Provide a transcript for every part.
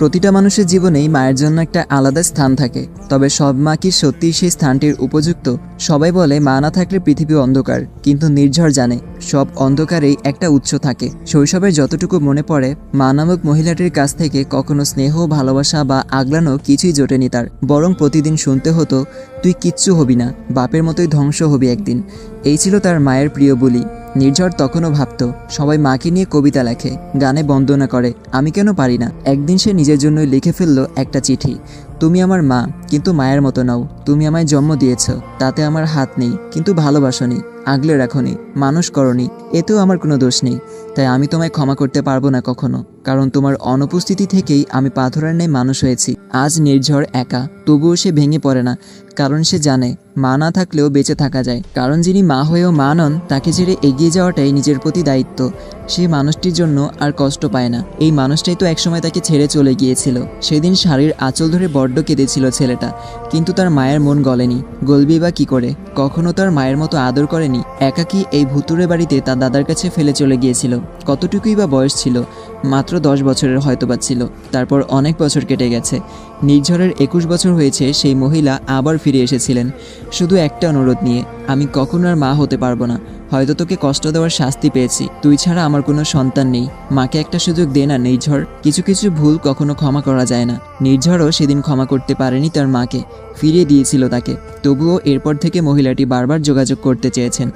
প্রতিটা মানুষের জীবনেই মায়ের জন্য একটা আলাদা স্থান থাকে, তবে সব মা কি সত্যিই সেই স্থানটির উপযুক্ত? সবাই বলে মা না থাকলে পৃথিবী অন্ধকার, কিন্তু নির্ঝর জানে সব অন্ধকারেই একটা উৎস থাকে। শৈশবের যতটুকু মনে পড়ে, মা নামক মহিলাটির কাছ থেকে কখনো স্নেহ, ভালোবাসা বা আগলানো কিছুই জোটেনি তার। বরং প্রতিদিন শুনতে হতো, তুই কিচ্ছু হবি না, বাপের মতোই ধ্বংস হবি একদিন। এই ছিল তার মায়ের প্রিয় বলি। নির্ঝর তখনও ভাবত, সবাই মাকে নিয়ে কবিতা লেখে, গানে বন্দনা করে, আমি কেন পারি না? একদিন সে নিজের জন্যই লিখে ফেলল একটা চিঠি। তুমি আমার মা, কিন্তু মায়ের মতো নাও। তুমি আমায় জন্ম দিয়েছ, তাতে আমার হাত নেই, কিন্তু ভালোবাসনি, আগলে রাখনি, মানুষ করনি, এতেও আমার কোনো দোষ নেই। তাই আমি তোমায় ক্ষমা করতে পারবো না কখনো, কারণ তোমার অনুপস্থিতি থেকেই আমি পাথরের ন্যায় মানুষ হয়েছি। আজ নির্ঝর একা, তবুও সে ভেঙে পড়ে না, কারণ সে জানে মা না থাকলেও বেঁচে থাকা যায়। কারণ যিনি মা হয়েও মা নন, তাকে ছেড়ে এগিয়ে যাওয়াটাই নিজের প্রতি দায়িত্ব। সে মানুষটির জন্য আর কষ্ট পায় না। এই মানুষটাই তো একসময় তাকে ছেড়ে চলে গিয়েছিল। সেদিন শাড়ির আঁচল ধরে বড্ড কেঁদেছিল ছেলেটা, কিন্তু তার মায়ের মন গলেনি। গলবি বা কি করে? কখনো তার মায়ের মতো আদর করেনি। একাকী এই ভুতুরে বাড়িতে তার দাদার কাছে ফেলে চলে গিয়েছিল। কতটুকুই বা বয়স ছিল, মাত্র 10 বছরের হয়তোবা ছিল। তারপর অনেক বছর কেটে গেছে। নির্ঝরের 21 বছর হয়েছে। সেই মহিলা আবার ফিরে এসেছিলেন, শুধু একটা অনুরোধ নিয়ে, আমি কখনো আর মা হতে পারবো না। হয়তো তোকে কষ্ট দেওয়ার শাস্তি পেয়েছি, তুই ছাড়া আমার কোনো সন্তান নেই, মাকে একটা সুযোগ দে না নির্ঝর। কিছু কিছু ভুল কখনো ক্ষমা করা যায় না। নির্ঝরও সেদিন ক্ষমা করতে পারেনি তার মাকে, ফিরিয়ে দিয়েছিল তাকে। তবুও এরপর থেকে মহিলাটি বারবার যোগাযোগ করতে চেয়েছেন।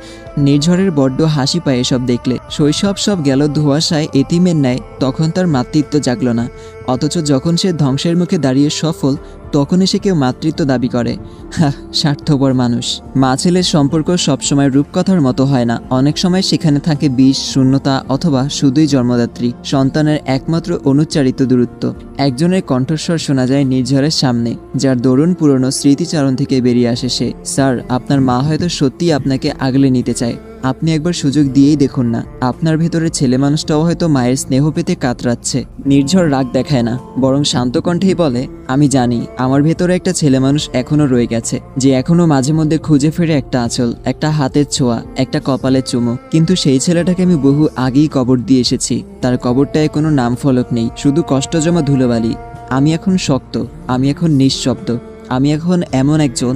নির্ঝরের বড্ড হাসি পায় এসব দেখলে। শৈশব সব গেল ধোঁয়াশায় এতিমের ন্যায়। তখন তার মাতৃত্ব জাগল না। অথচ যখন সে ধ্বংসের মুখে দাঁড়িয়ে সফল, তখন এসে কেউ মাতৃত্ব দাবি করে। স্বার্থপর মানুষ। মা ছেলের সম্পর্ক সবসময় রূপকথার মতো হয় না। অনেক সময় সেখানে থাকে বিষ, শূন্যতা, অথবা শুধুই জন্মদাত্রী সন্তানের একমাত্র অনুচ্চারিত দূরত্ব। একজনের কণ্ঠস্বর শোনা যায় নির্ঝরের সামনে, যার দরুণ পুরনো স্মৃতিচারণ থেকে বেরিয়ে আসে সে। স্যার, আপনার মা হয়তো সত্যিই আপনাকে আগলে নিতে চায়। আপনি একবার সুযোগ দিয়েই দেখুন না। আপনার ভেতরে ছেলে মানুষটাও হয়তো মায়ের স্নেহ পেতে কাতরাচ্ছে। নির্ঝর রাগ দেখায় না, বরং শান্ত কণ্ঠেই বলে, আমি জানি আমার ভেতরে একটা ছেলে মানুষ এখনো রয়ে গেছে, যে এখনো মাঝে মধ্যে খুঁজে ফেরে একটা আঁচল, একটা হাতের ছোঁয়া, একটা কপালের চুমো। কিন্তু সেই ছেলেটাকে আমি বহু আগেই কবর দিয়ে এসেছি। তার কবরটায় কোনো নাম ফলক নেই, শুধু কষ্ট জমা ধুলোবালি। আমি এখন শক্ত, আমি এখন নিঃশব্দ, আমি এখন এমন একজন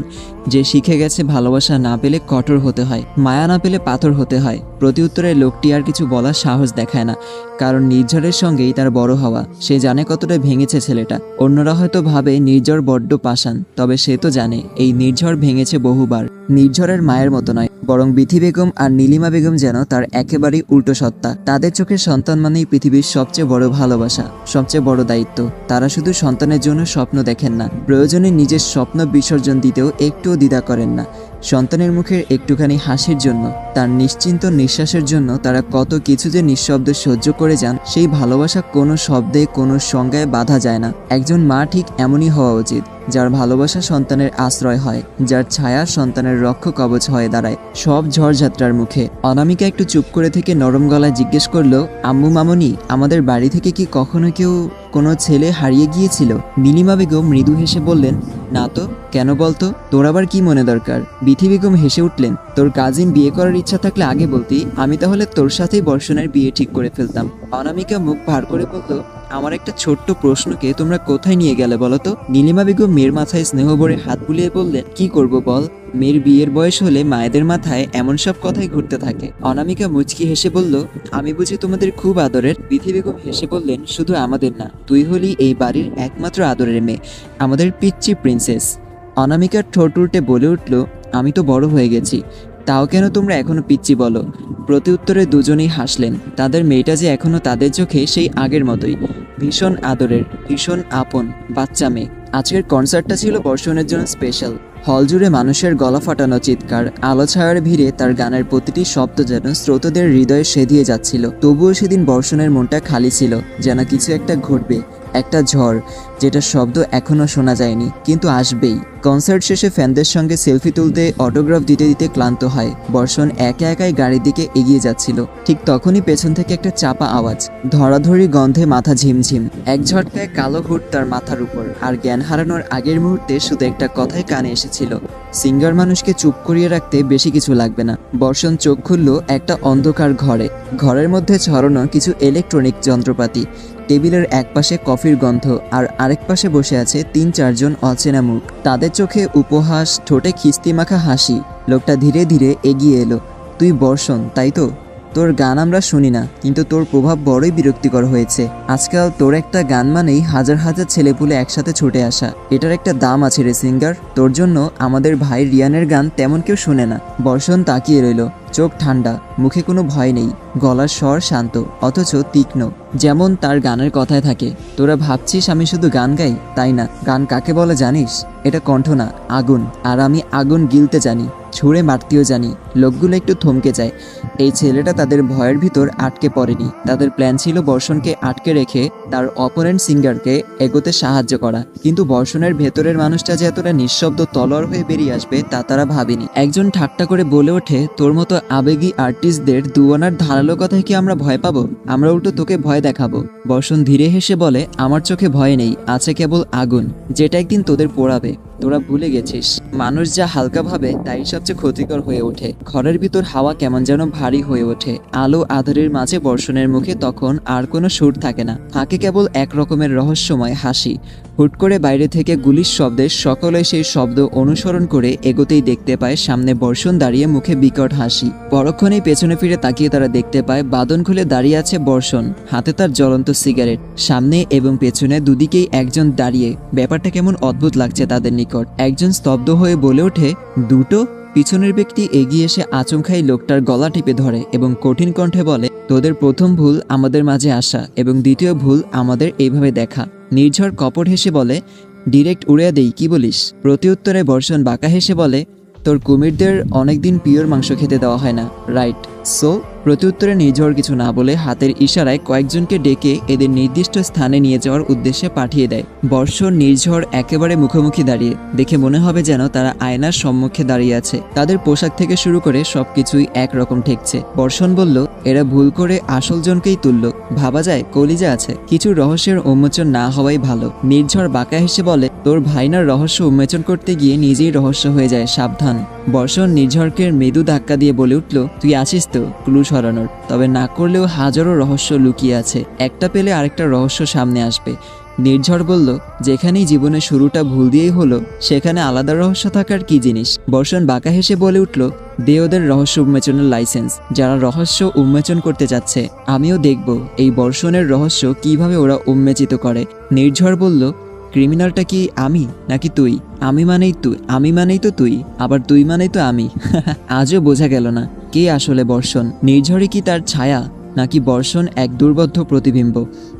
যে শিখে গেছে ভালোবাসা না পেলে কঠোর হতে হয়, মায়া না পেলে পাথর হতে হয়। প্রতি উত্তরে লোকটি আর কিছু বলার সাহস দেখায় না, কারণ নির্ঝরের সঙ্গেই তার বড় হওয়া। সে জানে কতটা ভেঙেছে ছেলেটা। অন্যরা হয়তো ভাবে নির্ঝর বড্ড পাষাণ, তবে সে তো জানে এই নির্ঝর ভেঙেছে বহুবার। নির্ঝরের মায়ের মতো নয়, বরং বিথি বেগম আর নীলিমা বেগম যেন তার একেবারেই উল্টো সত্তা। তাদের চোখে সন্তান মানেই পৃথিবীর সবচেয়ে বড় ভালোবাসা, সবচেয়ে বড় দায়িত্ব। তারা শুধু সন্তানের জন্য স্বপ্ন দেখেন না, প্রয়োজনে নিজের স্বপ্ন বিসর্জন দিতেও একটুও দ্বিধা করেন না। সন্তানের মুখের একটুখানি হাসির জন্য, তার নিশ্চিন্ত নিঃশ্বাসের জন্য তারা কত কিছু যে নিঃশব্দে সহ্য করে যান। সেই ভালোবাসা কোনো শব্দে, কোনো সংজ্ঞায় বাধা যায় না। একজন মা ঠিক এমনই হওয়া উচিত, যার ভালোবাসা সন্তানের আশ্রয় হয়, যার ছায়া সন্তানের রক্ষ কবচ হয়ে দাঁড়ায় সব ঝড়ঝাত্রার মুখে। অনামিকা একটু চুপ করে থেকে নরম গলায় জিজ্ঞেস করলো, আম্মু মামনি, আমাদের বাড়ি থেকে কি কখনো কেউ কোনো ছেলে হারিয়ে গিয়েছিল? নীলিমা বেগম মৃদু হেসে বললেন, না তো, কেন বলতো? তোর আবার কি মনে দরকার? বিথি বেগম হেসে উঠলেন, তোর কাজিন বিয়ে করার ইচ্ছা থাকলে আগে বলতি, আমি তাহলে তোর সাথেই বর্ষণের বিয়ে ঠিক করে ফেলতাম। অনামিকা মুখ ভার করে বলল, আমার একটা ছোট্ট প্রশ্নকে তোমরা কোথায় নিয়ে গেলে বলো তো? নীলিমা বেগম মেয়ের মাথায় স্নেহ ভরে হাত বুলিয়ে বললেন, কি করব বল, মেয়ের বিয়ের বয়স হলে মায়েদের মাথায় এমন সব কথাই ঘুরতে থাকে। অনামিকা মুচকি হেসে বলল, আমি বুঝি তোমাদের খুব আদরের? বিথি বেগম হেসে বললেন, শুধু আমাদের না, তুই হলি এই বাড়ির একমাত্র আদরের মেয়ে, আমাদের পিচ্চি প্রিন্সেস। অনামিকার ঠোঁট উল্টে বলে উঠল, আমি তো বড় হয়ে গেছি, তাও কেন তোমরা এখনো পিচ্চি বলো? প্রতি উত্তরে দুজনেই হাসলেন। তাদের মেয়েটা যে এখনো তাদের চোখে সেই আগের মতোই, ভীষণ আদরের, ভীষণ আপন বাচ্চা মেয়ে। আজকের কনসার্টটা ছিল বর্ষণের জন্য স্পেশাল। হল জুড়ে মানুষের গলা ফাটানো চিৎকার, আলো ছায়ার ভিড়ে তার গানের প্রতিটি শব্দ যেন শ্রোতাদের হৃদয়ে সেধিয়ে যাচ্ছিল। তবুও সেদিন বর্ষণের মনটা খালি ছিল, যেন কিছু একটা ঘটবে, একটা ঝড়, যেটা শব্দ এখনো শোনা যায়নি, কিন্তু আসবেই। কনসার্ট শেষে ফ্যানদের সঙ্গে সেলফি তুলতে, অটোগ্রাফ দিতে দিতে ক্লান্ত হয়। বর্ষণ একা একাই গাড়ির দিকে এগিয়ে যাচ্ছিল। ঠিক তখনই পেছন থেকে একটা চাপা আওয়াজ, ধরাধরি গন্ধে মাথা ঝিমঝিম। এক ঝটকায় কালো হুড তার মাথার উপর। আর জ্ঞান হারানোর আগের মুহূর্তে শুধু একটা কথাই কানে এসেছিল, সিঙ্গার মানুষকে চুপ করিয়ে রাখতে বেশি কিছু লাগবে না। বর্ষণ চোখ খুলল একটা অন্ধকার ঘরে। ঘরের মধ্যে ছড়ানো কিছু ইলেকট্রনিক যন্ত্রপাতি, টেবিলের এক পাশে কফির গন্ধ আর আরেক পাশে বসে আছে ৩-৪ জন অচেনা মুখ। তাদের চোখে উপহাস, ঠোঁটে খিস্তি মাখা হাসি। লোকটা ধীরে ধীরে এগিয়ে এলো। তুই বর্ষণ, তাই তো? তোর গান আমরা শুনি না, কিন্তু তোর প্রভাব বড়ই বিরক্তিকর হয়েছে। আজকাল তোর একটা গান মানেই হাজার হাজার ছেলেপুলে একসাথে ছুটে আসা। এটার একটা দাম আছে রে সিঙ্গার। তোর জন্য আমাদের ভাই রিয়ানের গান তেমন কেউ শোনে না। বর্ষণ তাকিয়ে রইল, চোখ ঠান্ডা, মুখে কোনো ভয় নেই, গলার স্বর শান্ত অথচ তীক্ষ্ণ, যেমন তার গানের কথায় থাকে। তোরা ভাবছিস আমি শুধু গান গাই, তাই না। গান কাকে বলে জানিস? এটা কণ্ঠ না, আগুন। আর আমি আগুন গিলতে জানি, ছুঁড়ে মারতেও জানি। লোকগুলো একটু থমকে যায়। এই ছেলেটা তাদের ভয়ের ভিতর আটকে পড়েনি। তাদের প্ল্যান ছিল বর্ষণকে আটকে রেখে তার অপোনেন্ট সিঙ্গারকে এগোতে সাহায্য করা, কিন্তু বর্ষণের ভেতরের মানুষটা যে এতটা নিঃশব্দ তলোয়ার হয়ে বেরিয়ে আসবে তা তারা ভাবেনি। একজন ঠাট্টা করে বলে ওঠে, তোর মতো আবেগী আর্টিস্টদের দুয়ানার ধারালো কথায় কি আমরা ভয় পাবো? আমরা উল্টো তোকে ভয় দেখাবো। বর্ষণ ধীরে হেসে বলে, আমার চোখে ভয় নেই, আছে কেবল আগুন, যেটা একদিন তোদের পোড়াবে। তোরা ভুলে গেছিস, মানুষ যা হালকা ভাবে তাই সবচেয়ে ক্ষতিকর হয়ে ওঠে। ঘরের ভিতর হাওয়া কেমন যেন ভারী হয়ে ওঠে। আলো আঁধারের মাঝে বর্ষণের মুখে তখন আর কোনো সুর থাকে না, থাকে কেবল এক রকমের রহস্যময় হাসি। হুট করে বাইরে থেকে গুলির শব্দে সকলে সেই শব্দ অনুসরণ করে এগোতেই দেখতে পায় সামনে বর্ষণ দাঁড়িয়ে, মুখে বিকট হাসি। পরক্ষণেই পেছনে ফিরে তাকিয়ে তারা দেখতে পায় বাদন খুলে দাঁড়িয়ে আছে বর্ষণ, হাতে তার জ্বলন্ত সিগারেট। সামনে এবং পেছনে দুদিকেই একজন দাঁড়িয়ে। ব্যাপারটা কেমন অদ্ভুত লাগছে তাদের নিকট। একজন স্তব্ধ হয়ে বলে ওঠে, দুটো? পিছনের ব্যক্তি এগিয়ে এসে আচমকাই লোকটার গলা টিপে ধরে এবং কঠিন কণ্ঠে বলে, তোদের প্রথম ভুল আমাদের মাঝে আসা এবং দ্বিতীয় ভুল আমাদের এইভাবে দেখা। নির্ঝর কপট হেসে বলে, ডিরেক্ট উড়িয়ে দেই, কি বলিস? প্রতি উত্তরে বর্ষণ বাঁকা হেসে বলে, তোর কুমিরদের অনেকদিন পিওর মাংস খেতে দেওয়া হয় না, রাইট? সো প্রত্যুত্তরে নির্ঝর কিছু না বলে হাতের ইশারায় কয়েকজনকে ডেকে এদের নির্দিষ্ট স্থানে নিয়ে যাওয়ার উদ্দেশ্যে পাঠিয়ে দেয়। বর্ষণ নির্ঝর একেবারে মুখোমুখি দাঁড়িয়ে, দেখে মনে হবে যেন তারা আয়নার সম্মুখে দাঁড়িয়ে আছে। তাদের পোশাক থেকে শুরু করে সবকিছুই একরকম ঠেকছে। বর্ষণ বলল, এরা ভুল করে আসল জনকেই তুলল। ভাবা যায় কলিজা আছে, কিছু রহস্যের উন্মোচন না হওয়াই ভালো। নির্ঝর বাঁকা হেসে বলে, তোর ভাইনার রহস্য উন্মোচন করতে গিয়ে নিজেই রহস্য হয়ে যায়, সাবধান। বর্ষণ নির্ঝরকে মৃদু ধাক্কা দিয়ে বলে উঠল, তুই আসিস তো ক্লু সরানোর? তবে না করলেও হাজারো রহস্য লুকিয়ে আছে, একটা পেলে আরেকটা রহস্য সামনে আসবে। নির্ঝর বলল, যেখানেই জীবনের শুরুটা ভুল দিয়েই হলো, সেখানে আলাদা রহস্য থাকার কি জিনিস? বর্ষণ বাঁকা হেসে বলে উঠল, দে ওদের রহস্য উন্মোচনের লাইসেন্স। যারা রহস্য উন্মোচন করতে যাচ্ছে, আমিও দেখব এই বর্ষণের রহস্য কিভাবে ওরা উন্মোচিত করে। নির্ঝর বলল, ক্রিমিনালটা কি আমি নাকি তুই? আমি মানেই তো তুই, আবার তুই মানেই তো আমি। আজও বোঝা গেল না কে আসলে বর্ষণ। নির্ঝরই কি তার ছায়া, নাকি বর্ষণ এক দুর্বোধ্য প্রতিবিম্ব?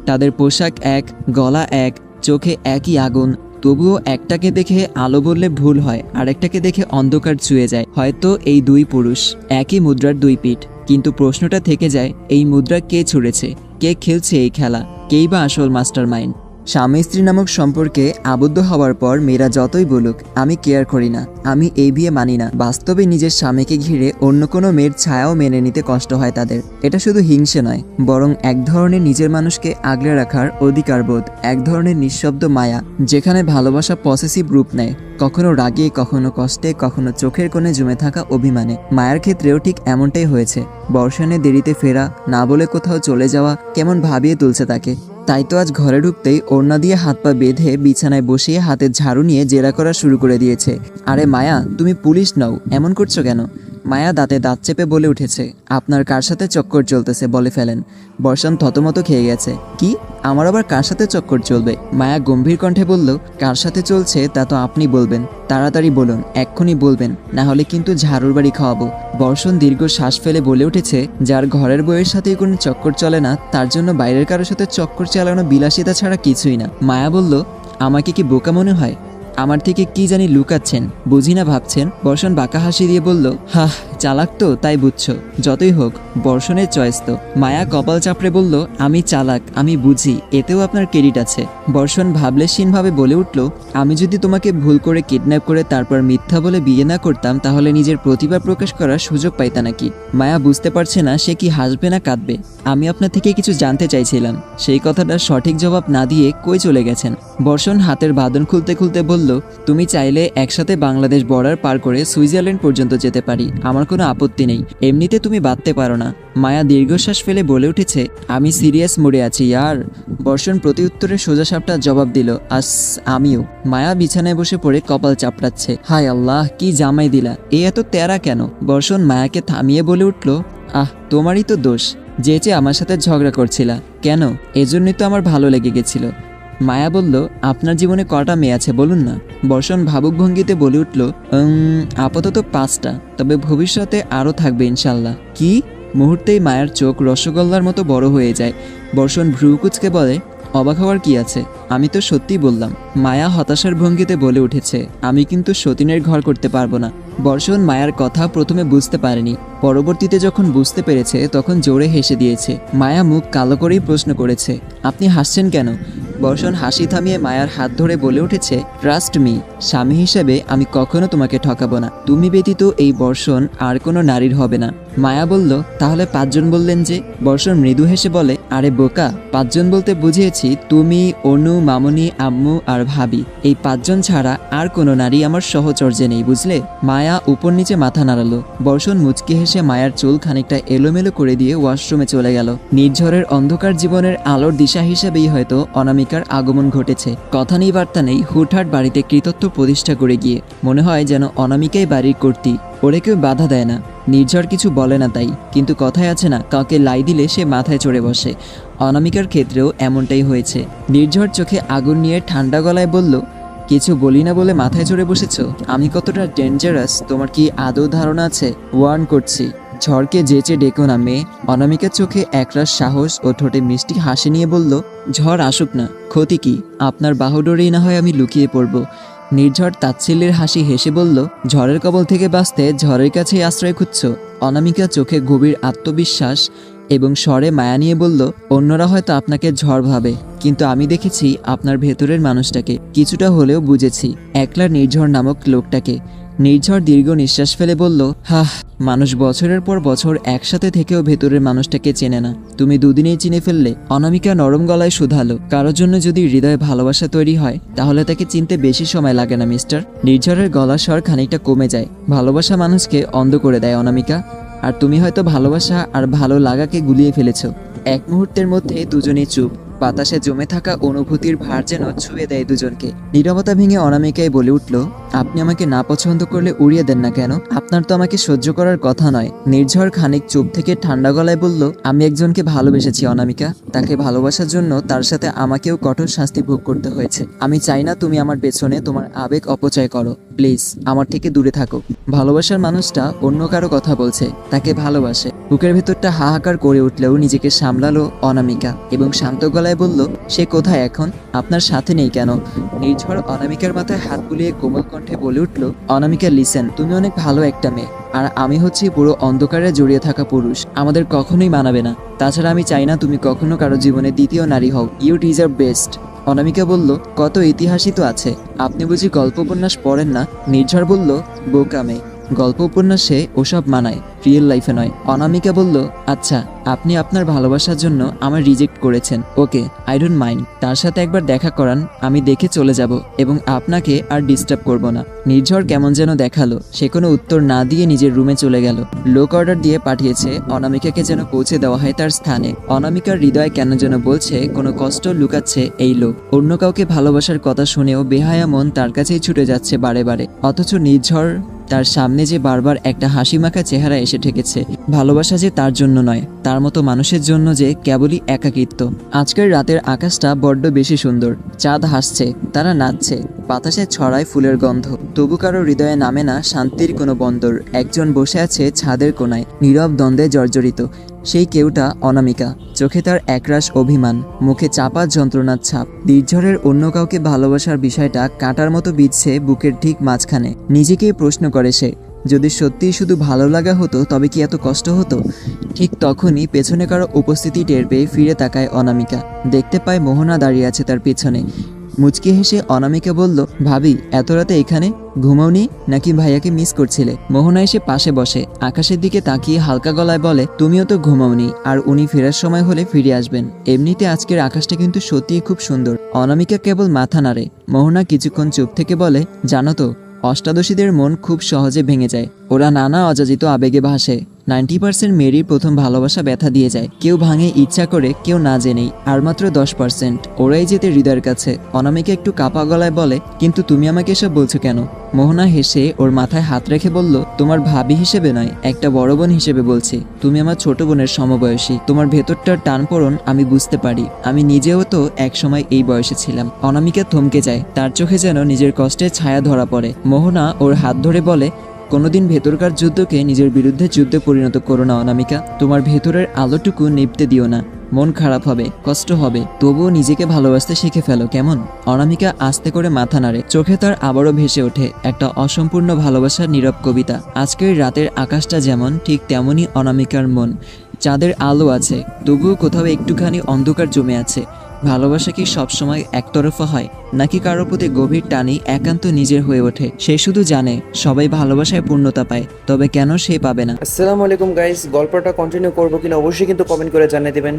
তাদের পোশাক এক, গলা এক, চোখে একই আগুন, তবুও একটাকে দেখে আলো বললে ভুল হয়, আরেকটাকে দেখে অন্ধকার ছুঁয়ে যায়। হয়তো এই দুই পুরুষ, একই মুদ্রার দুই পিঠ। কিন্তু প্রশ্নটা থেকে যায়, এই মুদ্রা কে ছুঁড়েছে? কে খেলছে এই খেলা? কেই বা আসল মাস্টার মাইন্ড? স্বামী স্ত্রী নামক সম্পর্কে আবদ্ধ হওয়ার পর মেয়েরা যতই বলুক আমি কেয়ার করি না, আমি এই বিয়ে মানি না, বাস্তবে নিজের স্বামীকে ঘিরে অন্য কোনো মেয়ের ছায়াও মেনে নিতে কষ্ট হয় তাদের। এটা শুধু হিংসে নয়, বরং এক ধরনের নিজের মানুষকে আগলে রাখার অধিকারবোধ, এক ধরনের নিঃশব্দ মায়া, যেখানে ভালোবাসা পসেসিভ রূপ নেয়, কখনো রাগে, কখনো কষ্টে, কখনো চোখের কোণে জমে থাকা অভিমানে। মায়ের ক্ষেত্রেও ঠিক এমনটাই হয়েছে। বর্ষণে দেরিতে ফেরা, না বলে কোথাও চলে যাওয়া কেমন ভাবিয়ে তুলছে তাকে। তাই তো আজ ঘরে ঢুকতেই ওড়না দিয়ে হাত পা বেঁধে বিছানায় বসিয়ে হাতে ঝাড়ু নিয়ে জেরা করা শুরু করে দিয়েছে। আরে মায়া, তুমি পুলিশ নও, এমন করছো কেন? মায়া দাঁতে দাঁত চেপে বলে উঠেছে, আপনার কার সাথে চক্কর চলতেছে বলে ফেলেন। বর্ষণ থতমত খেয়ে গেছে। কি? আমার আবার কার সাথে চক্কর চলবে? মায়া গম্ভীর কণ্ঠে বলল, কার সাথে চলছে তা তো আপনি বলবেন, তাড়াতাড়ি বলুন, এক্ষুনি বলবেন, না হলে কিন্তু ঝাড়ুর বাড়ি খাওয়াবো। বর্ষণ দীর্ঘ শ্বাস ফেলে বলে উঠেছে, যার ঘরের বউয়ের সাথেই কোনো চক্কর চলে না, তার জন্য বাইরের কারোর সাথে চক্কর চালানো বিলাসিতা ছাড়া কিছুই না। মায়া বলল, আমাকে কি বোকা মনে হয়? আমার থেকে কি জানি লুকাচ্ছেন, বুঝি না ভাবছেন? বর্ষণ বাঁকা হাসি দিয়ে বলল, হাহ, চালাক তো তাই বুঝছো, যতই হোক বর্ষণের চয়েস তো। মায়া কপাল চাপড়ে বলল, আমি চালাক, আমি বুঝি, এতেও আপনার ক্রেডিট আছে। বর্ষণ ভাবলেশীনভাবে বলে উঠল, আমি যদি তোমাকে ভুল করে কিডন্যাপ করে তারপর মিথ্যা বলে বিয়ে না করতাম, তাহলে নিজের প্রতিভা প্রকাশ করার সুযোগ পাইতা নাকি? মায়া বুঝতে পারছে না সে কি হাসবে না কাঁদবে। আমি আপনার থেকে কিছু জানতে চাইছিলাম, সেই কথাটার সঠিক জবাব না দিয়ে কই চলে গেছেন? বর্ষণ হাতের বাঁধন খুলতে খুলতে বলল, তুমি চাইলে একসাথে বাংলাদেশ বর্ডার পার করে সুইজারল্যান্ড পর্যন্ত যেতে পারি, আমার কোনো আপত্তি নেই, এমনিতে তুমি বাঁধতে পারো না। মায়া দীর্ঘশ্বাস ফেলে বলে উঠেছে, আমি সিরিয়াস মোডে আছি ইয়ার। বর্ষণ প্রতি উত্তরে সোজাসাপটা জবাব দিল, আমিও। মায়া বিছানায় বসে পড়ে কপাল চাপড়াচ্ছে। হায় আল্লাহ, কি জামাই দিলা, এত তেরা কেন? বর্ষণ মায়াকে থামিয়ে বলে উঠল, তোমারই তো দোষ, যেচে আমার সাথে ঝগড়া করছিলা কেন? এজন্যই তো আমার ভালো লেগে গেছিল। মায়া বলল, আপনার জীবনে কটা মেয়ে আছে বলুন না? বর্ষণ ভাবুক ভঙ্গিতে বলে উঠল, আপাতত 5টা, তবে ভবিষ্যতে আরও থাকবে ইনশাল্লাহ। কি? মুহূর্তেই মায়ের চোখ রসগোল্লার মতো বড় হয়ে যায়। বর্ষণ ভ্রু কুঁচকে বলে, অবাক হওয়ার কি আছে, আমি তো সত্যি বললাম। মায়া হতাশার ভঙ্গিতে বলে উঠেছে, আমি কিন্তু সতীনের ঘর করতে পারবো না। বর্ষণ মায়ার কথা প্রথমে বুঝতে পারেনি, পরবর্তীতে যখন বুঝতে পেরেছে তখন জোরে হেসে দিয়েছে। মায়া মুখ কালো করেই প্রশ্ন করেছে, আপনি হাসছেন কেন? বর্ষণ হাসি থামিয়ে মায়ার হাত ধরে বলে উঠেছে, ট্রাস্ট মি, স্বামী হিসেবে আমি কখনো তোমাকে ঠকাবো না। তুমি ব্যতীত এই বর্ষণ আর কোনো নারীর হবে না। মায়া বলল, তাহলে 5জন বললেন যে? বর্ষণ মৃদু হেসে বলে, আরে বোকা, 5জন বলতে বুঝিয়েছি তুমি, অনু, মামনি, আম্মু আর ভাবি। এই 5জন ছাড়া আর কোনো নারী আমার সহচর্যে নেই, বুঝলে? মায়া উপর নিচে মাথা নাড়ালো। বর্ষণ মুচকি হেসে মায়ার চুল খানিকটা এলোমেলো করে দিয়ে ওয়াশরুমে চলে গেল। নির্ঝরের অন্ধকার জীবনের আলোর দিশা হিসেবেই হয়তো অনামিকার আগমন ঘটেছে। কথা নেই বার্তা নেই, হুটহাট বাড়িতে কৃতত্ব প্রতিষ্ঠা করে গিয়ে মনে হয় যেন অনামিকাই বাড়ির কর্ত্রী। ওরে কেউ বাধা দেয় না, নির্ঝর কিছু বলে না তাই, কিন্তু কথায় আছে না, কাউকে লাই দিলে সে মাথায় চড়ে বসে। অনামিকার ক্ষেত্রেও এমনটাই হয়েছে। নির্ঝর চোখে আগুন নিয়ে ঠান্ডা গলায় বলল, কিছু বলি না বলে মাথায় চড়ে বসেছ? আমি কতটা ডেঞ্জারাস তোমার কি আদৌ ধারণা আছে? ওয়ার্ন করছি, ঝড়কে যেচে ডেকো না মেয়ে। অনামিকার চোখে একরাশ সাহস ও ঠোঁটে মিষ্টি হাসি নিয়ে বলল, ঝড় আসুক না, ক্ষতি কি? আপনার বাহুডোরেই না হয় আমি লুকিয়ে পড়ব। নির্ঝর তাচ্ছিল্যের হাসি হেসে বলল, ঝড়ের কবল থেকে বাঁচতে ঝড়ের কাছেই আশ্রয় খুঁজছ? অনামিকা চোখে গভীর আত্মবিশ্বাস এবং স্বরে মায়া নিয়ে বলল, অন্যরা হয়তো আপনাকে ঝড় ভাবে, কিন্তু আমি দেখেছি আপনার ভেতরের মানুষটাকে, কিছুটা হলেও বুঝেছি, একলা নির্ঝর নামক লোকটাকে। নির্ঝর দীর্ঘ নিঃশ্বাস ফেলে বলল, মানুষ বছরের পর বছর একসাথে থেকেও ভেতরের মানুষটাকে চেনে না, তুমি দুদিনেই চিনে ফেললে। অনামিকা নরম গলায় শুধালো, কারোর জন্য যদি হৃদয়ে ভালোবাসা তৈরি হয় তাহলে তাকে চিনতে বেশি সময় লাগে না মিস্টার। নির্ঝরের গলার স্বর খানিকটা কমে যায়। ভালোবাসা মানুষকে অন্ধ করে দেয় অনামিকা, আর তুমি হয়তো ভালোবাসা আর ভালো লাগাকে গুলিয়ে ফেলেছ। এক মুহূর্তের মধ্যে দুজনেই চুপ। বাতাসে জমে থাকা অনুভূতির ভার যেন ছুঁয়ে দেয় দুজনকে। নীরবতা ভেঙে অনামিকাই বলে উঠল, আপনি আমাকে না পছন্দ করলে উড়িয়ে দেন না কেন? আপনার তো আমাকে সহ্য করার কথা নয়। নির্ঝর খানিক চুপ থেকে ঠান্ডা গলায় বলল, আমি একজনকে ভালোবেসেছি অনামিকা, তাকে ভালোবাসার জন্য তার সাথে আমাকেও কঠোর শাস্তি ভোগ করতে হয়েছে। আমি চাই না তুমি আমার পেছনে তোমার আবেগ অপচয় করো, প্লিজ আমার থেকে দূরে থাকো। ভালোবাসার মানুষটা অন্য কারো কথা বলছে, তাকে ভালোবাসে। বুকের ভেতরটা হাহাকার করে উঠলেও নিজেকে সামলালো অনামিকা এবং শান্ত গলায় বলল, সে কোথায় এখন? আপনার সাথে নেই কেন? নির্ঝর অনামিকার মাথায় হাত বুলিয়ে কোমল কণ্ঠে বলে উঠল, অনামিকা লিসেন, তুমি অনেক ভালো একটা মেয়ে, আর আমি হচ্ছি পুরো অন্ধকারে জড়িয়ে থাকা পুরুষ। আমাদের কখনোই মানাবে না। তাছাড়া আমি চাই না তুমি কখনো কারো জীবনে দ্বিতীয় নারী হও। You deserve best. অনামিকা বলল, কত ইতিহাসই তো আছে, আপনি বুঝি গল্প উপন্যাস পড়েন না? নির্ঝর বলল, বোকা মেয়ে, গল্প উপন্যাসে ওসব মানায়, রিয়েল লাইফে নয়। অনামিকা বলল, আচ্ছা, আপনি আপনার ভালোবাসার জন্য আমার রিজেক্ট করেছেন, ওকে, আই ডোন্ট মাইন্ড। তার সাথে একবার দেখা করান, আমি দেখে চলে যাব এবং আপনাকে আর ডিস্টার্ব করব না। নির্ঝর কেমন যেন দেখালো, সে কোনো উত্তর না দিয়ে নিজের রুমে চলে গেল। লোক অর্ডার দিয়ে পাঠিয়েছে অনামিকাকে যেন পৌঁছে দেওয়া হয় তার স্থানে। অনামিকার হৃদয় কেন যেন বলছে কোনো কষ্ট লুকাচ্ছে এই লোক। অন্য কাউকে ভালোবাসার কথা শুনেও বেহায়া মন তার কাছেই ছুটে যাচ্ছে বারে বারে, অথচ নির্ঝর তার সামনে যে বারবার একটা হাসি মাখা চেহারা এসে ঠেকেছে। ভালোবাসা যে তার জন্য নয়, তার মতো মানুষের জন্য যে কেবলই একাকিত্ব। আজকের রাতের আকাশটা বড্ড বেশি সুন্দর। চাঁদ হাসছে, তারা নাচছে, বাতাসে ছড়ায় ফুলের গন্ধ। তবু কারো হৃদয়ে নামে না শান্তির কোনো বন্দর। একজন বসে আছে ছাদের কোনায়, নীরব দ্বন্দ্বে জর্জরিত। সেই কেউটা অনামিকা। চোখে তার একরাশ অভিমান, মুখে চাপা যন্ত্রণার ছাপ। নির্ঝরের অন্য কাউকে ভালোবাসার বিষয়টা কাঁটার মতো বিঁধছে বুকের ঠিক মাঝখানে। নিজেকেই প্রশ্ন করে সে, যদি সত্যিই শুধু ভালো লাগা হতো তবে কি এত কষ্ট হতো? ঠিক তখনই পেছনে কারো উপস্থিতি টের পেয়ে ফিরে তাকায় অনামিকা। দেখতে পায় মোহনা দাঁড়িয়ে আছে তার পেছনে। মুচকি হেসে অনামিকা বলল, ভাবি, এত রাতে এখানে ঘুমাওনি নাকি ভাইয়াকে মিস করছিলে? মোহনা এসে পাশে বসে, আকাশের দিকে তাকিয়ে হালকা গলায় বলে, তুমিও তো ঘুমাওনি, আর উনি ফেরার সময় হলে ফিরে আসবেন। এমনিতে আজকের আকাশটা কিন্তু সত্যিই খুব সুন্দর। অনামিকা কেবল মাথা নাড়ে। মোহনা কিছুক্ষণ চুপ থেকে বলে, জানো তো, অষ্টাদশীদের মন খুব সহজে ভেঙে যায়। ওরা নানা অযাচিত আবেগে ভাসে। 90% মেয়েরই প্রথম ভালোবাসা ব্যথা দিয়ে যায়। কেউ ভাঙে ইচ্ছা করে, কেউ না জেনেই। আর মাত্র 10% ওরাই যেতে হৃদয়ের কাছে। অনামিকা একটু কাপা গলায় বলে, কিন্তু তুমি আমাকে এসব বলছো কেন? মোহনা হেসে ওর মাথায় হাত রেখে বলল, তোমার ভাবি হিসেবে নয়, একটা বড় বোন হিসেবে বলছি। তুমি আমার ছোট বোনের সমবয়সী। তোমার ভেতরটার টানপোড়েন আমি বুঝতে পারি। আমি নিজেও তো একসময় এই বয়সে ছিলাম। অনামিকা থমকে যায়। তার চোখে যেন নিজের কষ্টের ছায়া ধরা পড়ে। মোহনা ওর হাত ধরে বলে, কোনোদিন ভেতরকার যুদ্ধকে নিজের বিরুদ্ধে যুদ্ধে পরিণত করো না অনামিকা। তোমার ভেতরের আলোটুকু নিভতে দিও না। মন খারাপ হবে, কষ্ট হবে, তবুও নিজেকে ভালোবাসতে শিখে ফেলো, কেমন? অনামিকা আস্তে করে মাথা নাড়ে। চোখে তার আবারও ভেসে ওঠে একটা অসম্পূর্ণ ভালোবাসার নীরব কবিতা। আজকের রাতের আকাশটা যেমন, ঠিক তেমনই অনামিকার মন। চাঁদের আলো আছে, তবুও কোথাও একটুখানি অন্ধকার জমে আছে। ভালোবাসা কি সবসময় একতরফা হয়, নাকি কারোর প্রতি গভীর টানি একান্ত নিজের হয়ে ওঠে? সে শুধু জানে সবাই ভালোবাসায় পূর্ণতা পায়, তবে কেন সে পাবে না? আসসালামু আলাইকুম গাইস, গল্পটা কন্টিনিউ করবো কিনা অবশ্যই কিন্তু কমেন্ট করে জানিয়ে দেবেন।